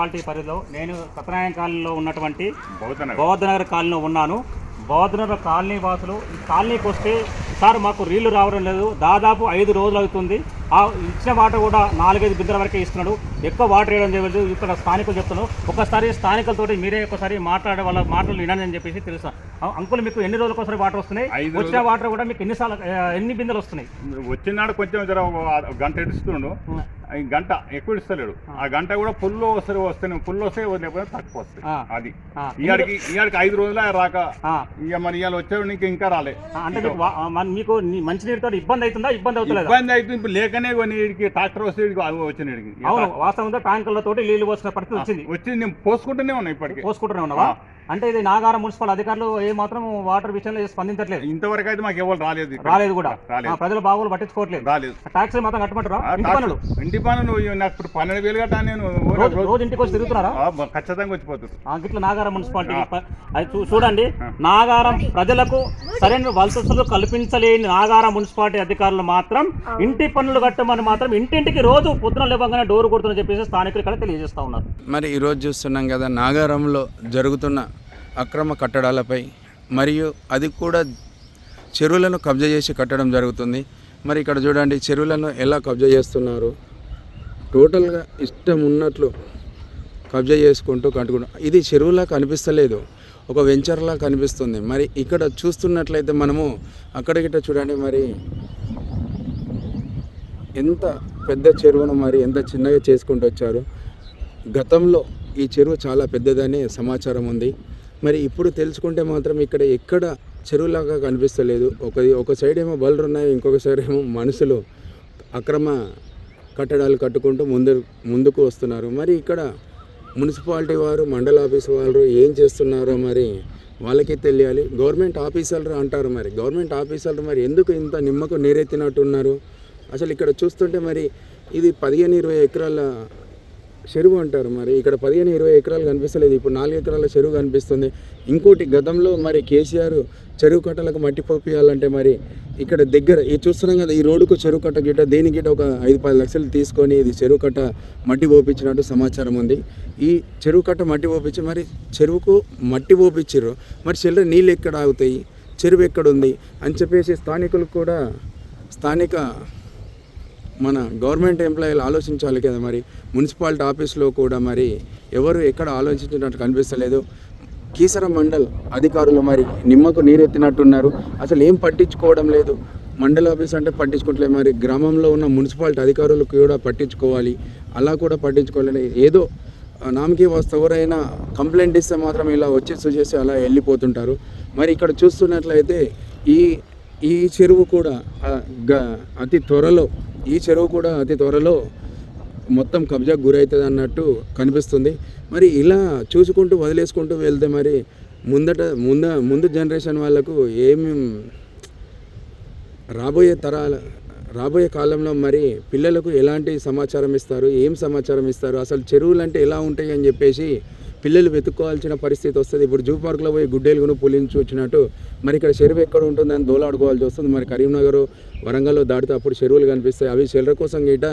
Municipality పరిధిలో నేను సత్యనారాయణ కాలనీలో ఉన్నటువంటి బౌద్ధనగర్ కాలనీలో ఉన్నాను. బౌద్ధనగర్ కాలనీ వాసులు ఈ కాలనీకి వస్తే సార్ మాకు నీళ్లు రావడం లేదు, దాదాపు 5 రోజులు అవుతుంది. ఆ ఇచ్చిన వాటర్ కూడా 4-5 బిందెల వరకే ఇస్తున్నాడు, ఎక్కువ వాటర్ వేయడం లేదు. ఇక్కడ స్థానికులు చెప్తున్నాను, ఒకసారి స్థానికులతో మీరే ఒకసారి మాట్లాడే వాళ్ళ మాటలు వినండి అని చెప్పేసి తెలుసా. అంకుల్ మీకు ఎన్ని రోజులకు ఒకసారి వాటర్ వస్తున్నాయి? వచ్చిన వాటర్ కూడా మీకు ఎన్ని బిందెలు వస్తున్నాయి? వచ్చినాడు కొంచెం గంట ఇస్తున్నాడు, గంట ఎక్కువ ఇస్తలేడు. ఆ గంట కూడా ఫుల్ వస్తాయి, ఫుల్ వస్తే లేకపోతే తక్కువ వస్తాయి. అది ఇవాడికి 5 రోజులు రాక ఇక మన ఇవాళ వచ్చాడు నీకు ఇంకా రాలే. అంటే మీకు మంచినీటితో ఇబ్బంది అవుతుందా? ఇబ్బంది అవుతుంది. ఇబ్బంది అవుతుంది. ఇప్పుడు లేకనే వీడికి ట్రాక్టర్ వస్తే వచ్చిన అవును వాస్తవంగా ట్యాంకులతో నీళ్లు పోసిన పరిస్థితి వచ్చింది. నేను పోసుకుంటూనే ఉన్నా, ఇప్పటికీ పోసుకుంటూనే ఉన్నావా? అంటే ఇది నాగారం మున్సిపల్ అధికారులు ఏ మాత్రం వాటర్ విషయంలో స్పందించట్లేదు. ఇంతవరకు అయితే మాకు ఎవరు రాలేదు కూడా. ప్రజల బాగోలు పట్టించుకోవట్లేదు. ట్యాక్స్ మాత్రం కట్టమంటారా? ఇంటి పనులు నాకు 12,000 కట్టా. నేను రోజు ఇంటికి వచ్చి తిరుగుతున్నారా? ఖచ్చితంగా వచ్చిపోతారు. గిట్ల నాగారం మున్సిపాలిటీ అది చూడండి. నాగారం ప్రజలకు సరైన వసతులు కల్పించలేని నాగారం మున్సిపాలిటీ అధికారులు మాత్రం ఇంటి పనులు కట్టమని మాత్రం ఇంటింటికి రోజు పొద్దున లేవగానే డోర్ కొడుతుందని చెప్పేసి స్థానికులు ఇక్కడ తెలియజేస్తా ఉన్నారు. మరి ఈరోజు చూస్తున్నాం కదా నాగారంలో జరుగుతున్న అక్రమ కట్టడాలపై, మరియు అది కూడా చెరువులను కబ్జా చేసి కట్టడం జరుగుతుంది. మరి ఇక్కడ చూడండి చెరువులను ఎలా కబ్జా చేస్తున్నారు. టోటల్గా ఇష్టం ఉన్నట్లు కబ్జా చేసుకుంటూ కట్టుకుంటూ, ఇది చెరువులా కనిపిస్తలేదు, ఒక వెంచర్లా కనిపిస్తుంది. మరి ఇక్కడ చూస్తున్నట్లయితే మనము అక్కడికిట చూడండి, మరి ఎంత పెద్ద చెరువును మరి ఎంత చిన్నగా చేసుకుంటూ వచ్చారు. గతంలో ఈ చెరువు చాలా పెద్దదనే సమాచారం ఉంది. మరి ఇప్పుడు తెలుసుకుంటే మాత్రం ఇక్కడ ఎక్కడ చెరువులాగా కనిపిస్తలేదు. ఒక సైడ్ ఏమో బళ్ళు ఉన్నాయి, ఇంకొక సైడ్ ఏమో మనుషులు అక్రమ కట్టడాలు కట్టుకుంటూ ముందుకు వస్తున్నారు. మరి ఇక్కడ మున్సిపాలిటీ వారు, మండల ఆఫీసు వారు ఏం చేస్తున్నారో మరి వాళ్ళకి తెలియాలి. గవర్నమెంట్ ఆఫీసర్లు అంటారు, మరి గవర్నమెంట్ ఆఫీసర్లు మరి ఎందుకు ఇంత నిమ్మకు నీరెత్తినట్టున్నారు? అసలు ఇక్కడ చూస్తుంటే మరి ఇది 15-20 ఎకరాల చెరువు అంటారు. మరి ఇక్కడ 15-20 ఎకరాలు కనిపిస్తలేదు, ఇప్పుడు 4 ఎకరాల చెరువు కనిపిస్తుంది. ఇంకోటి గతంలో మరి కేసీఆర్ చెరువు కట్టలకు మట్టి పోపియాలంటే మరి ఇక్కడ దగ్గర ఇది చూస్తున్నాం కదా, ఈ రోడ్డుకు చెరువు కట్ట గిట్ట దేని గిట్ట ఒక 5-10 లక్షలు తీసుకొని ఇది చెరువు కట్ట మట్టి పోపించినట్టు సమాచారం ఉంది. ఈ చెరువు కట్ట మట్టి పోపించి మరి చెరువుకు మట్టి పోపించారు. మరి చెరువు నీళ్ళు ఎక్కడ ఆగుతాయి, చెరువు ఎక్కడుంది అని చెప్పేసి స్థానికులకు కూడా, స్థానిక మన గవర్నమెంట్ ఎంప్లాయీలు ఆలోచించాలి కదా. మరి మున్సిపాలిటీ ఆఫీస్లో కూడా మరి ఎవరు ఎక్కడ ఆలోచించినట్టు కనిపిస్తలేదు. కీసర మండల్ అధికారులు మరి నిమ్మకు నీరెత్తినట్టున్నారు, అసలు ఏం పట్టించుకోవడం లేదు. మండల ఆఫీస్ అంటే పట్టించుకోవట్లేదు, మరి గ్రామంలో ఉన్న మున్సిపాలిటీ అధికారులు కూడా పట్టించుకోవాలి. అలా కూడా పట్టించుకోవాలని ఏదో నామకే వస్తే ఎవరైనా కంప్లైంట్ ఇస్తే మాత్రం ఇలా వచ్చి చూసేసి అలా వెళ్ళిపోతుంటారు. మరి ఇక్కడ చూస్తున్నట్లయితే ఈ చెరువు కూడా అతి త్వరలో మొత్తం కబ్జాకు గురవుతుంది అన్నట్టు కనిపిస్తుంది. మరి ఇలా చూసుకుంటూ వదిలేసుకుంటూ వెళ్తే మరి ముందు జనరేషన్ వాళ్ళకు రాబోయే కాలంలో మరి పిల్లలకు ఎలాంటి సమాచారం ఇస్తారు, ఏం సమాచారం ఇస్తారు, అసలు చెరువులు అంటే ఎలా ఉంటాయి అని చెప్పేసి పిల్లలు వెతుక్కోవాల్సిన పరిస్థితి వస్తుంది. ఇప్పుడు జూ పార్క్లో పోయి గుడ్డేలుగును పులించి వచ్చినట్టు మరి ఇక్కడ చెరువు ఎక్కడ ఉంటుందని దోలాడుకోవాల్సి వస్తుంది. మరి కరీంనగర్, వరంగల్లో దాటితే అప్పుడు చెరువులు కనిపిస్తాయి. అవి చెరువు కోసం గిట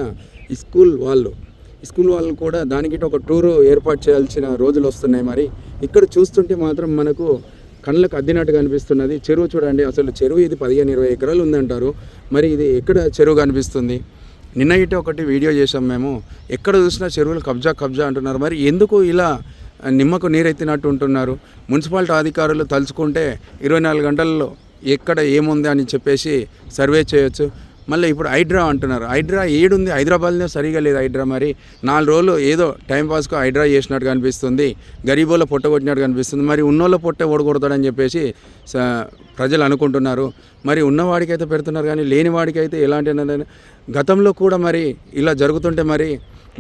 స్కూల్ వాళ్ళు కూడా దానికి ఒక టూరు ఏర్పాటు చేయాల్సిన రోజులు వస్తున్నాయి. మరి ఇక్కడ చూస్తుంటే మాత్రం మనకు కళ్ళకు అద్దినట్టు కనిపిస్తున్నది. చెరువు చూడండి, అసలు చెరువు ఇది 15-20 ఎకరాలు ఉందంటారు. మరి ఇది ఎక్కడ చెరువు కనిపిస్తుంది? నిన్న ఇటే ఒకటి వీడియో చేసాం మేము, ఎక్కడ చూసినా చెరువులు కబ్జా అంటున్నారు. మరి ఎందుకు ఇలా నిమ్మకు నీరెత్తినట్టు ఉంటున్నారు? మున్సిపాలిటీ అధికారులు తలుచుకుంటే 24 గంటల్లో ఎక్కడ ఏముంది అని చెప్పేసి సర్వే చేయొచ్చు. మళ్ళీ ఇప్పుడు హైడ్రా అంటున్నారు. హైడ్రా ఏడుంది? హైదరాబాద్లో సరిగా లేదు హైడ్రా. మరి 4 రోజులు ఏదో టైంపాస్కు హైడ్రా చేసినట్టు కనిపిస్తుంది, గరీబోళ్ళ పొట్ట కొట్టినట్టు కనిపిస్తుంది. మరి ఉన్నోళ్ళ పొట్టే ఓడగొడతాడని చెప్పేసి ప్రజలు అనుకుంటున్నారు. మరి ఉన్నవాడికైతే పెడుతున్నారు, కానీ లేని వాడికైతే ఎలాంటి గతంలో కూడా మరి ఇలా జరుగుతుంటే మరి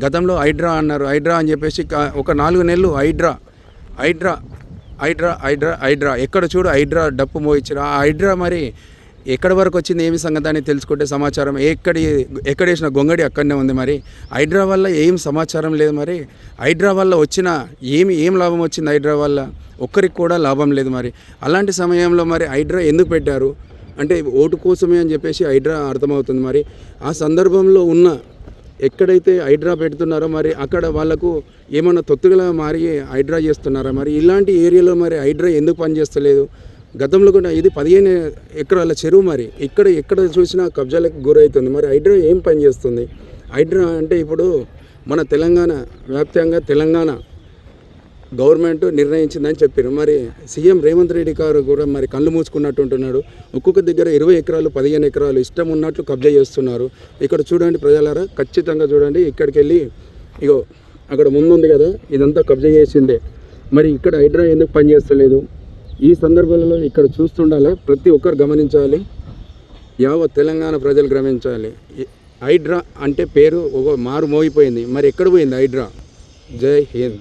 గతంలో హైడ్రా అన్నారు. హైడ్రా అని చెప్పేసి ఒక 4 నెలలు హైడ్రా ఎక్కడ చూడు హైడ్రా డప్పు మోయించారు. ఆ హైడ్రా మరి ఎక్కడి వరకు వచ్చింది, ఏమి సంగతి అని తెలుసుకుంటే సమాచారం ఎక్కడేసిన గొంగడి అక్కడనే ఉంది. మరి హైడ్రా వల్ల ఏం సమాచారం లేదు. మరి హైడ్రా వల్ల వచ్చిన ఏం లాభం వచ్చింది? హైడ్రా వల్ల ఒక్కరికి కూడా లాభం లేదు. మరి అలాంటి సమయంలో మరి హైడ్రా ఎందుకు పెట్టారు అంటే ఓటు కోసమే అని చెప్పేసి హైడ్రా అర్థమవుతుంది. మరి ఆ సందర్భంలో ఉన్న ఎక్కడైతే హైడ్రా పెడుతున్నారో మరి అక్కడ వాళ్ళకు ఏమన్నా తొత్తుగా మారి హైడ్రా చేస్తున్నారా? మరి ఇలాంటి ఏరియాలో మరి హైడ్రా ఎందుకు పనిచేస్తలేదు? గతంలో కూడా ఇది 15 ఎకరాల చెరువు, మరి ఎక్కడ చూసినా కబ్జాలకు గురవుతుంది. మరి హైడ్రా ఏం పని చేస్తుంది? హైడ్రా అంటే ఇప్పుడు మన తెలంగాణ వ్యాప్తంగా తెలంగాణ గవర్నమెంట్ నిర్ణయించిందని చెప్పారు. మరి సీఎం రేవంత్ రెడ్డి గారు కూడా మరి కళ్ళు మూసుకున్నట్టు ఉంటున్నాడు. ఒక్కొక్క దగ్గర 20 ఎకరాలు 15 ఎకరాలు ఇష్టం ఉన్నట్లు కబ్జా చేస్తున్నారు. ఇక్కడ చూడండి ప్రజలారా, ఖచ్చితంగా చూడండి. ఇక్కడికి వెళ్ళి ఇగో అక్కడ ముందుంది కదా, ఇదంతా కబ్జా చేసిందే. మరి ఇక్కడ హైడ్రా ఎందుకు పనిచేస్తలేదు? ఈ సందర్భంలో ఇక్కడ చూస్తుండాలి, ప్రతి ఒక్కరు గమనించాలి, యావత్ తెలంగాణ ప్రజలు గమనించాలి. హైడ్రా అంటే పేరు ఒక మారు మోగిపోయింది. మరి ఎక్కడ పోయింది హైడ్రా? జై హింద్.